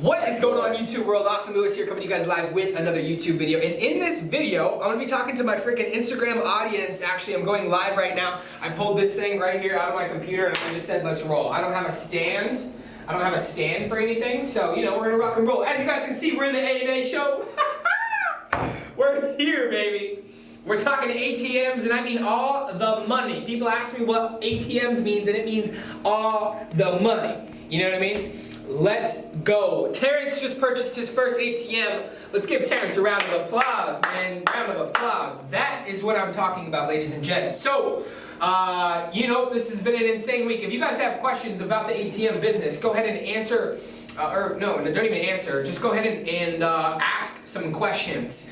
What is going on, YouTube world? Austin Lewis here, coming to you guys live with another YouTube video. And in this video, I'm going to be talking to my freaking Instagram audience. Actually, I'm going live right now. I pulled this thing right here out of my computer and I just said, let's roll. I don't have a stand. I don't have a stand for anything. So, you know, we're going to rock and roll. As you guys can see, we're in the A&A show. We're here, baby. We're talking ATMs, and I mean all the money. People ask me what ATMs means, and it means all the money. You know what I mean? Let's go. Terrence just purchased his first ATM. Let's give Terrence a round of applause, man. Round of applause. That is what I'm talking about, ladies and gents. So, you know, this has been an insane week. If you guys have questions about the ATM business, go ahead and answer, or no, don't even answer. Just go ahead and ask some questions.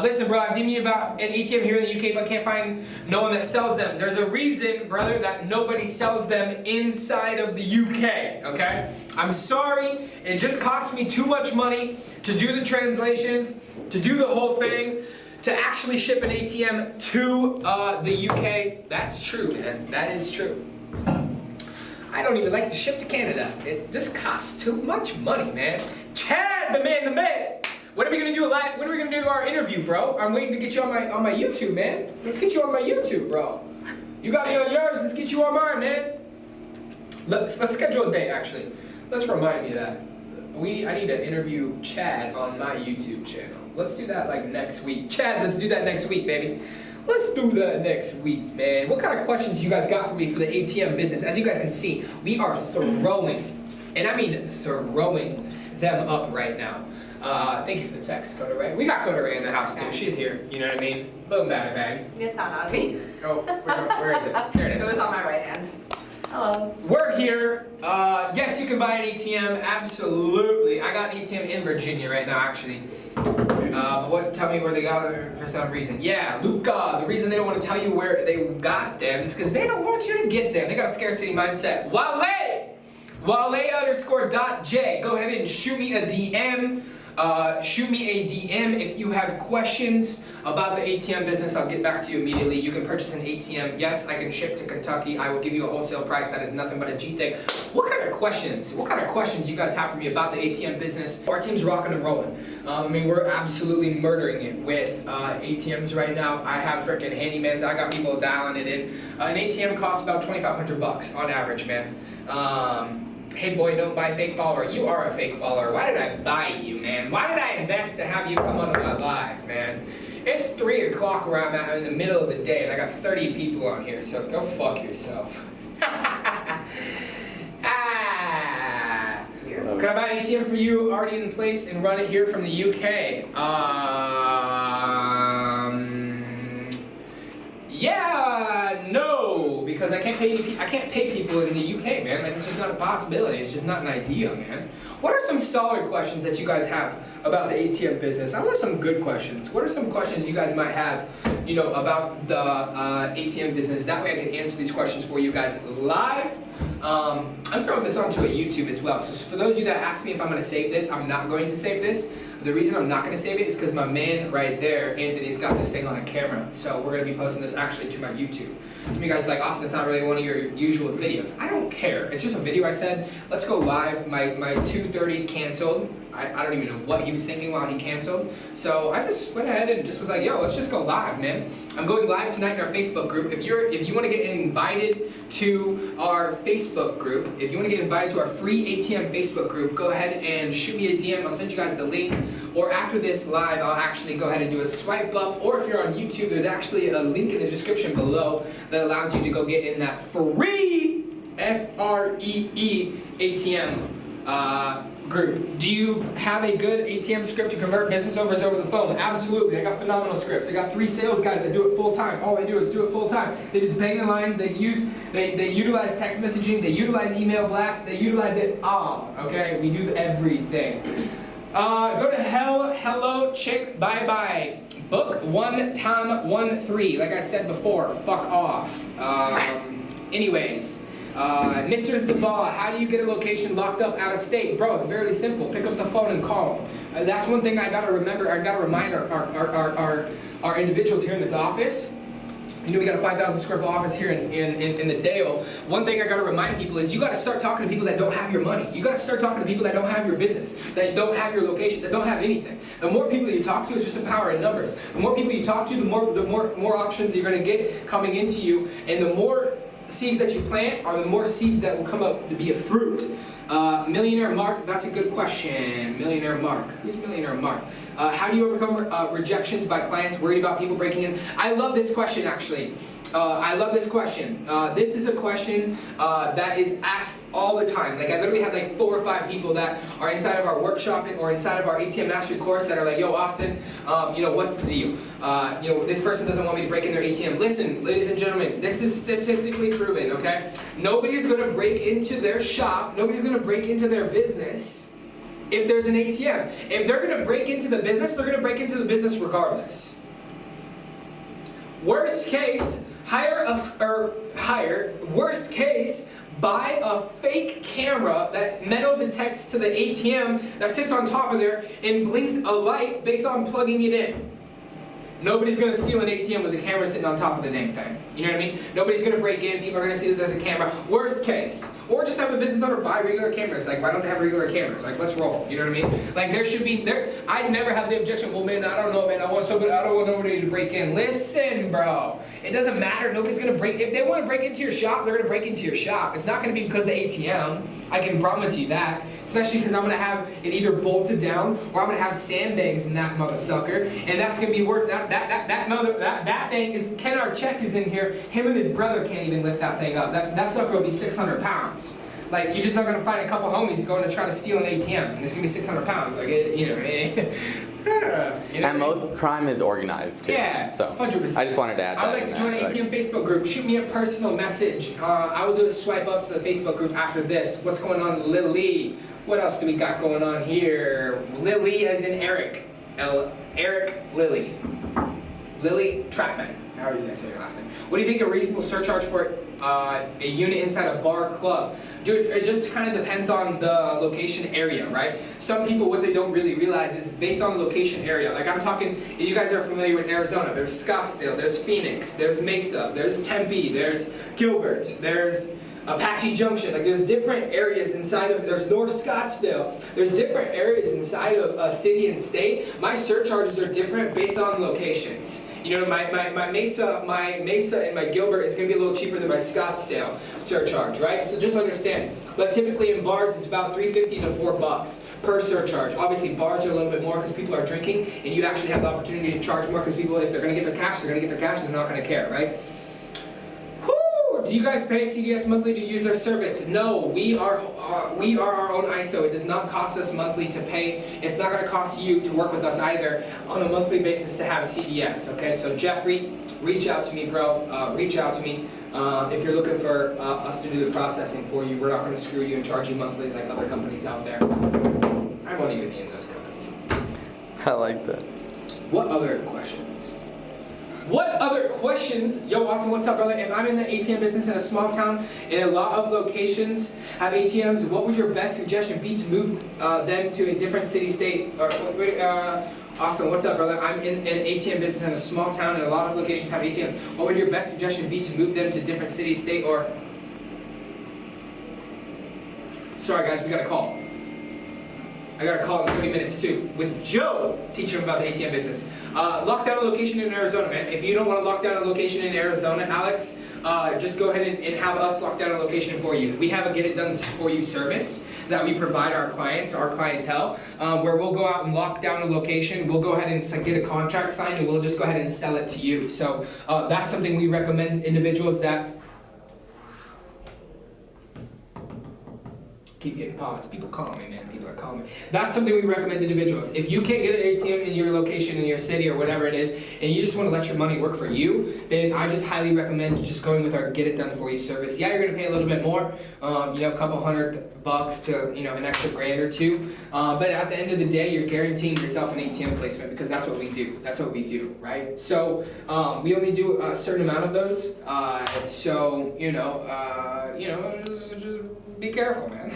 Listen, bro, I've given you about an ATM here in the UK, but I can't find no one that sells them. There's a reason, brother, that nobody sells them inside of the UK, okay? I'm sorry, it just cost me too much money to do the translations, to do the whole thing, to actually ship an ATM to the UK. That's true, man. That is true. I don't even like to ship to Canada. It just costs too much money, man. Chad, the man, the man. When are we gonna do a live? When are we gonna do our interview, bro? I'm waiting to get you on my YouTube, man. Let's get you on my YouTube, bro. You got me on yours. Let's get you on mine, man. Let's schedule a day, actually. Let's remind me that I need to interview Chad on my YouTube channel. Let's do that like next week. Chad, let's do that next week, baby. Let's do that next week, man. What kind of questions you guys got for me for the ATM business? As you guys can see, we are throwing, and I mean throwing them up right now. Thank you for the text, Coda Ray. We got Coda Ray in the house too. She's here. You know what I mean? Boom, bada bang. You just sound out of me. Oh, where is it? There it is. It was on my right hand. Hello. We're here. Yes, you can buy an ATM. Absolutely. I got an ATM in Virginia right now, actually. But tell me where they got it for some reason. Yeah, Luca. The reason they don't want to tell you where they got them is because they don't want you to get them. They got a scarcity mindset. Wale_.j. Go ahead and shoot me a DM. Shoot me a DM if you have questions about the ATM business. I'll get back to you immediately. You can purchase an ATM. Yes, I can ship to Kentucky. I will give you a wholesale price. That is nothing but a G thing. What kind of questions you guys have for me about the ATM business? Our team's rocking and rolling. I mean, we're absolutely murdering it with ATMs right now. I have freaking handymans. I got people dialing it in. An ATM costs about $2,500 on average, man. Hey boy, don't buy fake follower. You are a fake follower. Why did I buy you, man? Why did I invest to have you come onto my live, man? It's 3 o'clock where I'm at in the middle of the day and I got 30 people on here, so go fuck yourself. Can I buy an ATM for you already in place and run it here from the UK? Yeah, no, because I can't pay people in the UK, man. Like, it's just not a possibility. It's just not an idea, man. What are some solid questions that you guys have about the ATM business? I want some good questions. What are some questions you guys might have, you know, about the ATM business? That way I can answer these questions for you guys live. I'm throwing this onto a YouTube as well. So for those of you that ask me if I'm going to save this, I'm not going to save this. The reason I'm not going to save it is because my man right there, Anthony's got this thing on a camera. So we're going to be posting this actually to my YouTube. Some of you guys are like, Austin, it's not really one of your usual videos. I don't care. It's just a video I said, let's go live. My 2:30 canceled. I don't even know what he was thinking while he canceled. So I just went ahead and just was like, yo, let's just go live, man. I'm going live tonight in our Facebook group. If you want to get invited to our Facebook group, if you want to get invited to our free ATM Facebook group, go ahead and shoot me a DM. I'll send you guys the link. Or after this live, I'll actually go ahead and do a swipe up. Or if you're on YouTube, there's actually a link in the description below that allows you to go get in that free FREE ATM group. Do you have a good ATM script to convert business orders over the phone? Absolutely. I got phenomenal scripts. I got 3 sales guys that do it full time. All they do is do it full time. They just bang the lines. They utilize text messaging. They utilize email blasts. They utilize it all. Okay, we do everything. Go to hello chick bye bye. Book 1 Tom 1 3. Like I said before, fuck off. Anyways. Mr. Zavala, how do you get a location locked up out of state? Bro, it's very simple. Pick up the phone and call them. That's one thing I gotta remember. I gotta remind our individuals here in this office. You know, we got a 5,000 square foot office here in the Dale. One thing I got to remind people is you got to start talking to people that don't have your money. You got to start talking to people that don't have your business, that don't have your location, that don't have anything. The more people you talk to, it's just a power in numbers. The more people you talk to, the more options you're going to get coming into you, and the more seeds that you plant are the more seeds that will come up to be a fruit. Millionaire Mark, that's a good question. Millionaire Mark. Who's Millionaire Mark? How do you overcome rejections by clients worried about people breaking in? I love this question, actually. I love this question. This is a question that is asked all the time. Like, I literally have like 4 or 5 people that are inside of our workshop or inside of our ATM Mastery course that are like, yo, Austin, you know, what's the deal? You know, this person doesn't want me to break in their ATM. Listen, ladies and gentlemen, this is statistically proven, okay? Nobody's going to break into their shop. Nobody's going to break into their business if there's an ATM. If they're going to break into the business, they're going to break into the business regardless. Worst case, worst case, buy a fake camera that metal detects to the ATM that sits on top of there and blinks a light based on plugging it in. Nobody's going to steal an ATM with a camera sitting on top of the dang thing. You know what I mean? Nobody's going to break in. People are going to see that there's a camera. Worst case. Or just have the business owner buy regular cameras. Like, why don't they have regular cameras? Like, let's roll. You know what I mean? Like, there should be, I never have the objection, well, man, I don't know, man. I don't want nobody to break in. Listen, bro. It doesn't matter. Nobody's going to break. If they want to break into your shop, they're going to break into your shop. It's not going to be because of the ATM. I can promise you that. Especially because I'm going to have it either bolted down or I'm going to have sandbags in that mother sucker. And that's going to be worth that thing. If Ken Archek is in here, him and his brother can't even lift that thing up. That sucker will be 600 pounds. Like, you're just not going to find a couple homies going to try to steal an ATM. And it's going to be 600 pounds. Like, and most crime is organized too. Yeah, so 100%. I just wanted to add that. I'd like to join an ATM Facebook group. Shoot me a personal message. I will do a swipe up to the Facebook group after this. What's going on, Lily? What else do we got going on here? Lily as in Eric. Eric Lily. Lily Trapman. How do you guys say your last name? What do you think a reasonable surcharge for a unit inside a bar club? Dude, it just kind of depends on the location area, right? Some people, what they don't really realize is based on the location area. Like, I'm talking, if you guys are familiar with Arizona, there's Scottsdale, there's Phoenix, there's Mesa, there's Tempe, there's Gilbert, there's Apache Junction. Like, there's different areas inside of, there's North Scottsdale. There's different areas inside of a city and state. My surcharges are different based on locations. You know, my Mesa and my Gilbert is going to be a little cheaper than my Scottsdale surcharge, right? So just understand. But typically in bars, it's about $3.50 to $4 per surcharge. Obviously, bars are a little bit more because people are drinking, and you actually have the opportunity to charge more because people, if they're going to get their cash, they're going to get their cash, and they're not going to care, right? Do you guys pay CDS monthly to use our service? No, we are our own ISO. It does not cost us monthly to pay. It's not going to cost you to work with us either on a monthly basis to have CDS. Okay, so Jeffrey, reach out to me, bro. Reach out to me if you're looking for us to do the processing for you. We're not going to screw you and charge you monthly like other companies out there. I won't even name those companies. I like that. What other questions? What other questions? Yo, Austin, what's up, brother? If I'm in the ATM business in a small town and a lot of locations have ATMs, what would your best suggestion be to move them to a different city, state? Or Austin, what's up, brother? I'm in an ATM business in a small town and a lot of locations have ATMs. What would your best suggestion be to move them to different city, state, or... Sorry, guys, we got a call. I got a call in 30 minutes too with Joe teaching him about the ATM business. Lock down a location in Arizona, man. If you don't want to lock down a location in Arizona, Alex, just go ahead and have us lock down a location for you. We have a get it done for you service that we provide our clients, our clientele, where we'll go out and lock down a location. We'll go ahead and get a contract signed and we'll just go ahead and sell it to you. So that's something we recommend individuals that keep getting paused. People call me, man. People are calling me. That's something we recommend individuals. If you can't get an ATM in your location, in your city, or whatever it is, and you just want to let your money work for you, then I just highly recommend just going with our Get It Done For You service. Yeah, you're going to pay a little bit more, you know, a couple $100 to, you know, an extra grand or two. But at the end of the day, you're guaranteeing yourself an ATM placement because that's what we do. That's what we do, right? So we only do a certain amount of those. So, just be careful, man.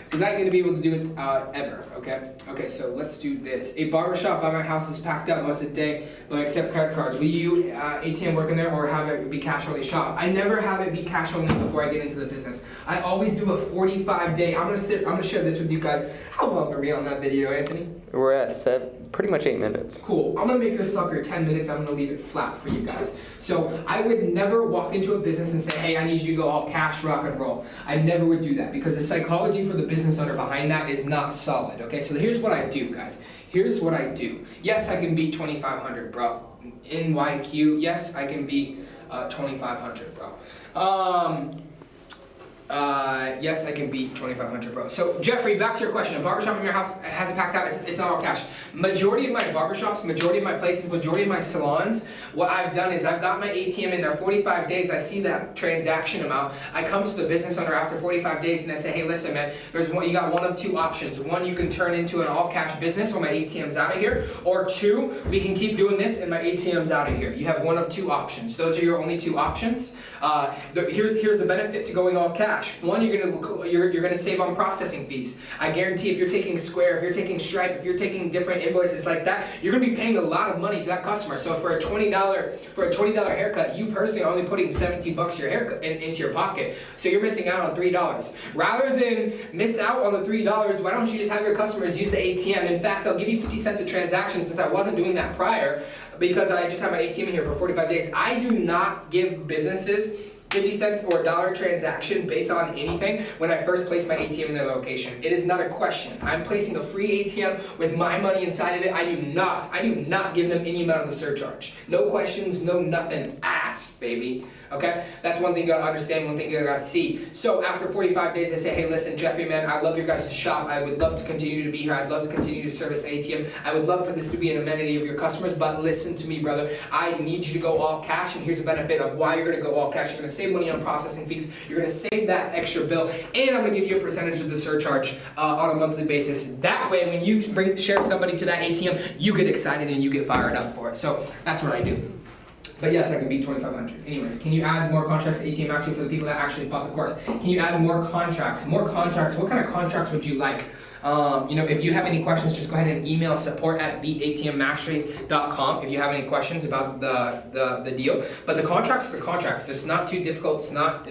because I ain't gonna be able to do it ever, okay? Okay, so let's do this. A barbershop by my house is packed up most of the day, but accept credit cards. Will you ATM work in there or have it be cash only shop? I never have it be cash only before I get into the business. I always do a 45-day. I'm gonna share this with you guys. How long are we on that video, Anthony? We're at pretty much 8 minutes. Cool. I'm gonna make this sucker 10 minutes. I'm gonna leave it flat for you guys. So I would never walk into a business and say, hey, I need you to go all cash, rock and roll. I never would do that because the psychology for the business owner behind that is not solid. Okay, so here's what I do, guys. Here's what I do. Yes, I can beat 2,500, bro. In YQ, yes, I can beat 2,500, bro. Yes, I can beat 2,500, bro. So, Jeffrey, back to your question. A barbershop in your house has it packed out. It's not all cash. Majority of my barbershops, majority of my places, majority of my salons, what I've done is I've got my ATM in there 45 days. I see that transaction amount. I come to the business owner after 45 days and I say, hey, listen, man, you got one of two options. One, you can turn into an all cash business or my ATM's out of here. Or two, we can keep doing this and my ATM's out of here. You have one of two options. Those are your only two options. Here's the benefit to going all cash. One, you're gonna save on processing fees. I guarantee if you're taking Square, if you're taking Stripe, if you're taking different invoices like that, you're gonna be paying a lot of money to that customer. So for a $20 haircut, you personally are only putting 70 bucks your haircut into your pocket. So you're missing out on $3. Rather than miss out on the $3, why don't you just have your customers use the ATM? In fact, I'll give you 50 cents a transaction since I wasn't doing that prior because I just have my ATM in here for 45 days. I do not give businesses 50 cents or $1 transaction based on anything when I first place my ATM in their location. It is not a question. I'm placing a free ATM with my money inside of it. I do not give them any amount of the surcharge. No questions, no nothing. Ask, baby. Okay? That's one thing you gotta understand, one thing you gotta see. So after 45 days, I say, hey, listen, Jeffrey, man, I love your guys' shop. I would love to continue to be here. I'd love to continue to service the ATM. I would love for this to be an amenity of your customers, but listen to me, brother. I need you to go all cash, and here's the benefit of why you're gonna go all cash. You're gonna save money on processing fees. You're gonna save that extra bill, and I'm gonna give you a percentage of the surcharge on a monthly basis. That way, when you share somebody to that ATM, you get excited and you get fired up for it. So that's what I do. But yes, I can beat 2,500. Anyways, can you add more contracts to ATM Mastery for the people that actually bought the course? Can you add more contracts? More contracts. What kind of contracts would you like? If you have any questions, just go ahead and email support@theatmmastery.com if you have any questions about the deal. But the contracts are the contracts. It's not too difficult. It's not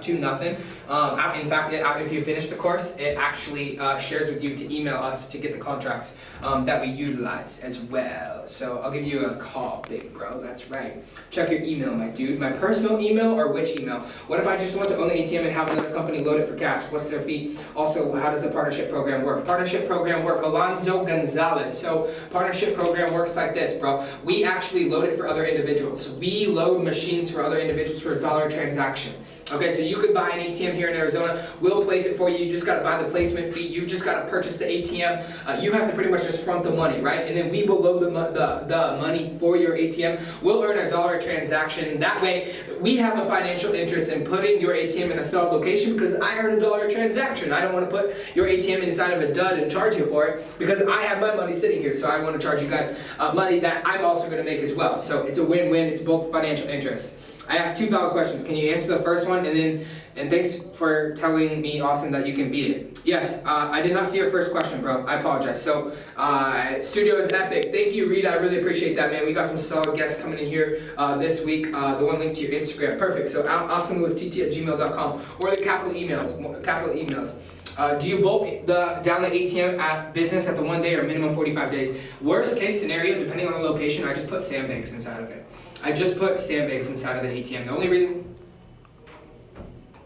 too nothing. In fact, if you finish the course, it actually shares with you to email us to get the contracts that we utilize as well. So I'll give you a call, big bro. That's right. Check your email, my dude. My personal email or which email? What if I just want to own the ATM and have another company load it for cash? What's their fee? Also, how does the partnership program work? Partnership program work, Alonzo Gonzalez. So partnership program works like this, bro. We actually load it for other individuals. We load machines for other individuals for $1 transaction. Okay, so you could buy an ATM here in Arizona. We'll place it for you. You just got to buy the placement fee. You just got to purchase the ATM. You have to pretty much just front the money, right? And then we will load the money for your ATM. We'll earn $1 transaction. That way, we have a financial interest in putting your ATM in a solid location because I earn $1 transaction. I don't want to put your ATM inside of a dud and charge you for it because I have my money sitting here. So I want to charge you guys money that I'm also going to make as well. So it's a win-win. It's both financial interests. I asked 2 valid questions. Can you answer the first one? And thanks for telling me, Austin, that you can beat it. Yes, I did not see your first question, bro. I apologize. So, studio is epic. Thank you, Rita. I really appreciate that, man. We got some solid guests coming in here this week. The one linked to your Instagram. Perfect. So, AustinLewisTT@gmail.com or the capital emails. Do you bolt down the ATM at business at the 1 day or minimum 45 days? Worst case scenario, depending on the location, I just put sandbags inside of it. I just put sandbags inside of the ATM. The only reason...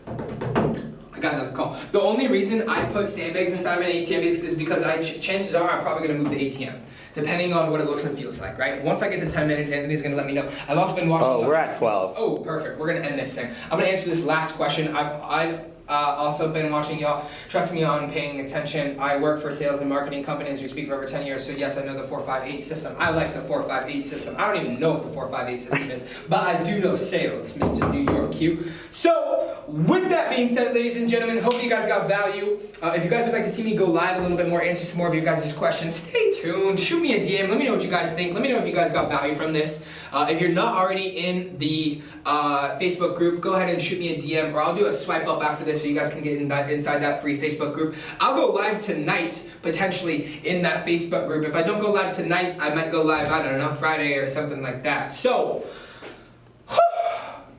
I got another call. The only reason I put sandbags inside of an ATM is because chances are I'm probably going to move the ATM. Depending on what it looks and feels like, right? Once I get to 10 minutes, Anthony's going to let me know. I've also been watching... Oh, we're at 12. Oh, perfect. We're going to end this thing. I'm going to answer this last question. I've also been watching y'all. Trust me on paying attention. I work for sales and marketing companies. We speak for over 10 years, so yes, I know the 458 system. I like the 458 system. I don't even know what the 458 system is, but I do know sales, Mr. New York Q. So, with that being said, ladies and gentlemen, hope you guys got value. If you guys would like to see me go live a little bit more, answer some more of your guys' questions, stay tuned. Shoot me a DM. Let me know what you guys think. Let me know if you guys got value from this. If you're not already in the Facebook group, go ahead and shoot me a DM, or I'll do a swipe up after this so you guys can get inside that free Facebook group. I'll go live tonight, potentially, in that Facebook group. If I don't go live tonight, I might go live, I don't know, Friday or something like that. So,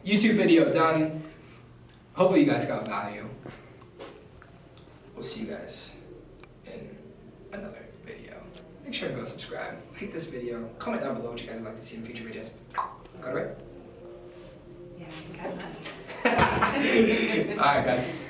YouTube video done. Hopefully you guys got value. We'll see you guys in another video. Make sure to go subscribe, like this video, comment down below what you guys would like to see in future videos. Got it right? Yeah, I think I might. Alright guys,